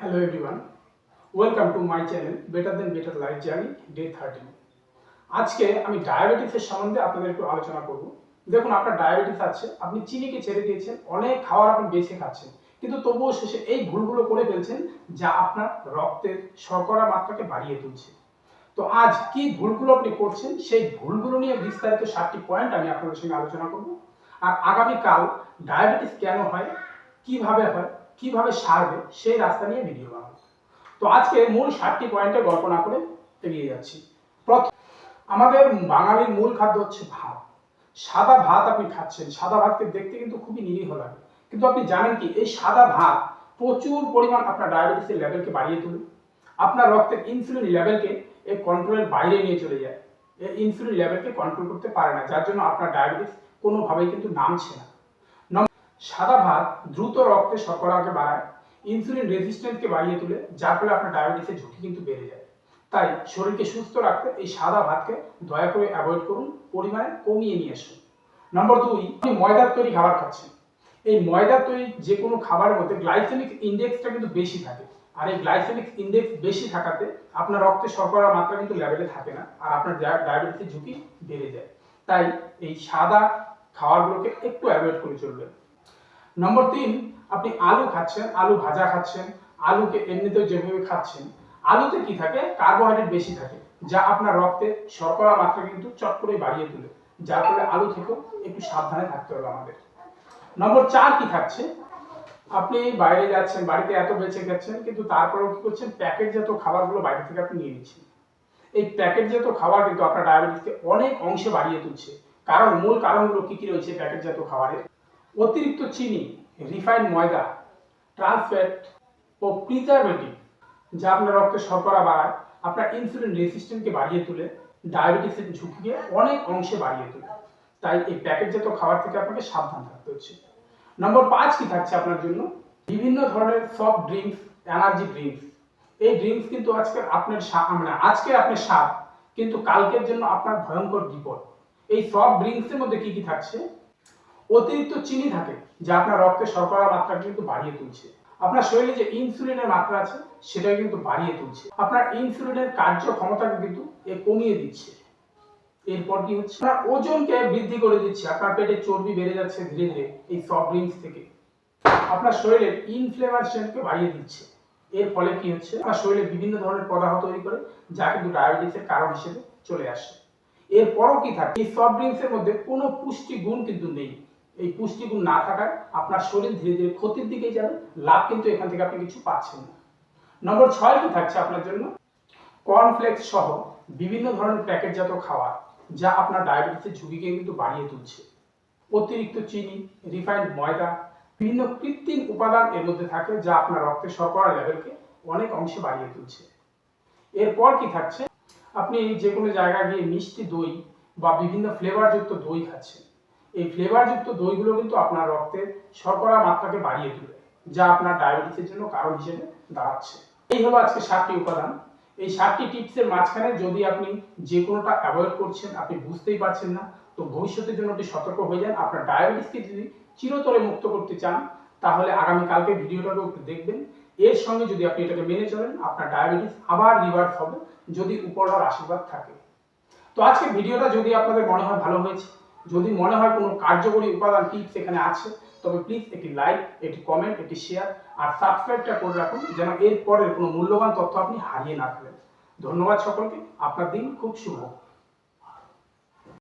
Hello everyone, welcome to my channel Better Than Better Life Journey Day 13। আজকে আমি ডায়াবেটিসের সম্বন্ধে আপনাদের একটু আলোচনা করব। দেখুন, আপনার ডায়াবেটিস আছে, আপনি চিনিকে ছেড়ে দিয়েছেন, অনেক খাবার আপনি বেছে খাচ্ছেন, কিন্তু তবুও শেষে এই ভুলগুলো করে ফেলছেন যা আপনার রক্তের শর্করা মাত্রাকে বাড়িয়ে তুলছে। তো আজ কি ভুলগুলো আপনি করছেন সেই ভুলগুলো নিয়ে বিস্তারিত 7টি পয়েন্ট আমি আপনাদের সঙ্গে আলোচনা করব। আর আগামীকাল ডায়াবেটিস কেন হয়, কিভাবে হয়, কিভাবে সারবে সেই রাস্তা নিয়ে ভিডিও বানাবো। তো আজকে মূল 7টি পয়েন্টে গল্প না করে এগিয়ে যাচ্ছি। প্রথম, আমাদের বাঙালির মূল খাদ্য হচ্ছে ভাত। সাদা ভাত আপনি খাচ্ছেন, সাদা ভাতকে দেখতে কিন্তু খুবই নিরীহ লাগে, কিন্তু আপনি জানেন কি এই সাদা ভাত প্রচুর পরিমাণ আপনার ডায়াবেটিসের লেভেলকে বাড়িয়ে তোলে। আপনার রক্তের ইনসুলিন লেভেলকে এই কন্ট্রোলের বাইরে নিয়ে চলে যায়। এই ইনসুলিন লেভেলকে কন্ট্রোল করতে পারে না, যার জন্য আপনার ডায়াবেটিস কোনোভাবেই কিন্তু নামছে না। সাদা ভাত দ্রুত রক্তে শর্করাকে বাড়ায়, ইনসুলিন রেজিস্ট্যান্সকে বাড়িয়ে তোলে, যার ফলে আপনার ডায়াবেটিসের ঝুঁকি কিন্তু বেড়ে যায়। তাই শরীরকে সুস্থ রাখতে এই সাদা ভাতকে দয়া করে অ্যাভয়েড করুন, পরিমাণে কমিয়ে নিয়ে আসুন। নম্বর 2, আপনি ময়দার তৈরি খাবার খাচ্ছেন। এই ময়দার তৈরি যে কোনো খাবারের মধ্যে গ্লাইসেমিক ইন্ডেক্সটা কিন্তু বেশি থাকে, আর এই গ্লাইসেমিক ইন্ডেক্স বেশি থাকাতে আপনার রক্তে শর্করার মাত্রা কিন্তু লেভেলে থাকে না, আর আপনার ডায়াবেটিসের ঝুঁকি বেড়ে যায়। তাই এই সাদা খাবারগুলোকে একটু অ্যাভয়েড করে চলবেন। নম্বর 3, আপনি আলু খাচ্ছেন, আলু ভাজা খাচ্ছেন, আলুকে এমনিতেও যেভাবে খাচ্ছেন, আলুতে কি থাকে, কার্বোহাইড্রেট বেশি থাকে, যা আপনার রক্তে শর্করা মাত্রা কিন্তু চট করে বাড়িয়ে তোলে, যার ফলে আলু থেকেও একটু সাবধানে থাকতে হবে আমাদের। নম্বর 4 কি থাকছে, আপনি বাইরে যাচ্ছেন, বাড়িতে এত বেঁচে গেছেন, কিন্তু তারপরেও কি করছেন, প্যাকেটজাত খাবারগুলো বাইরে থেকে আপনি নিয়ে নিচ্ছেন। এই প্যাকেটজাত খাবার কিন্তু আপনার ডায়াবেটিসকে অনেক অংশে বাড়িয়ে তুলছে। কারণ মূল কারণগুলো কি কি রয়েছে প্যাকেটজাত খাবারে: অতিরিক্ত চিনি, রিফাইন্ড ময়দা, ট্রান্স ফ্যাট ও প্রিজারভেটিভ, যা আপনার রক্তে শর্করা বাড়ায়, আপনার ইনসুলিন রেজিস্ট্যান্সকে বাড়িয়ে তুলে, ডায়াবেটিসের ঝুঁকিকে অনেক অংশে বাড়িয়ে তোলে। তাই এই প্যাকেটজাত খাবার থেকে আপনাকে সাবধান থাকতে হচ্ছে। নম্বর 5 কি থাকছে আপনার জন্য, বিভিন্ন ধরনের সফট ড্রিঙ্কস, এনার্জি ড্রিঙ্কস। এই ড্রিঙ্কস কিন্তু আজকে আপনার স্বাদ, কিন্তু কালকের জন্য আপনার ভয়ঙ্কর বিপদ। এই সফট ড্রিঙ্কসের মধ্যে কি কি থাকছে, অতিরিক্ত চিনি থাকে, যা আপনার রক্তে শর্করা মাত্রা কিন্তু বাড়িয়ে তুলছে। আপনার শরীরে যে ইনসুলিনের মাত্রা আছে সেটা কিন্তু বাড়িয়ে তুলছে, আপনার ইনসুলিনের কার্যক্ষমতাকে কিন্তু কমিয়ে দিচ্ছে। এরপর কি হচ্ছে, আপনার ওজনকে বৃদ্ধি করে দিচ্ছে, আপনার পেটে চর্বি বেড়ে যাচ্ছে ধীরে ধীরে এই সফট ড্রিঙ্কস থেকে। আপনার শরীরের ইনফ্লেমেশনকে বাড়িয়ে দিচ্ছে। এর ফলে কি হচ্ছে, আপনার শরীরে বিভিন্ন ধরনের পদার্থ তৈরি করে, যা কিন্তু ডায়াবেটিসের কারণ হিসেবে চলে আসে। এরপরও কি থাকে, এই সফট ড্রিঙ্কসের মধ্যে কোনো পুষ্টিগুণ কিন্তু নেই। এই পুষ্টিগুণ না থাকায় আপনার শরীর ধীরে ধীরে ক্ষতির দিকে যাবে, লাভ কিন্তু এখান থেকে আপনি কিছু পাচ্ছেন না। নম্বর 6 কি থাকছে আপনার জন্য, কর্নফ্লেক্স সহ বিভিন্ন ধরনের প্যাকেটজাত খাবার, যা আপনার ডায়াবেটিসের ঝুঁকিকে কিন্তু বাড়িয়ে তুলছে। অতিরিক্ত চিনি, রিফাইন্ড ময়দা, বিভিন্ন কৃত্রিম উপাদান এর মধ্যে থাকে, যা আপনার রক্তের শর্করা লেভেলকে অনেক অংশে বাড়িয়ে তুলছে। এরপর কি থাকছে, আপনি যে কোনো জায়গায় গিয়ে মিষ্টি দই বা বিভিন্ন ফ্লেভারযুক্ত দই খাচ্ছেন। এই ফ্লেভারযুক্ত দইগুলো কিন্তু আপনার রক্তের শর্করা মাত্রাকে বাড়িয়ে তোলে, যা আপনার ডায়াবেটিসের জন্য কারণ হিসেবে দাঁড়াচ্ছে। এই হলো আজকে 7টি উপাদান। এই 7টি টিপসের মাঝখানে যদি আপনি যে কোনোটা অ্যাভয়েড করছেন, আপনি বুঝতেই পারছেন না, তো ভবিষ্যতের জন্য একটু সতর্ক হয়ে যান। আপনার ডায়াবেটিসকে যদি চিরতরে মুক্ত করতে চান, তাহলে আগামীকালকে ভিডিওটাকেও একটু দেখবেন। এর সঙ্গে যদি আপনি এটাকে মেনে চলেন, আপনার ডায়াবেটিস আবার রিভার্স হবে, যদি উপরওয়ালার আশীর্বাদ থাকে। তো আজকে ভিডিওটা যদি আপনাদের মনে হয় ভালো হয়েছে, যদি মনে হয় কোনো কার্যকরী উপাদান টিপস এখানে আছে, তবে প্লিজ একটি লাইক, একটি কমেন্ট, একটি শেয়ার আর সাবস্ক্রাইবটা করে রাখুন, যেন এর পরের কোনো মূল্যবান তথ্য আপনি হারিয়ে না ফেলেন। ধন্যবাদ সকলকে, আপনার দিন খুব শুভ।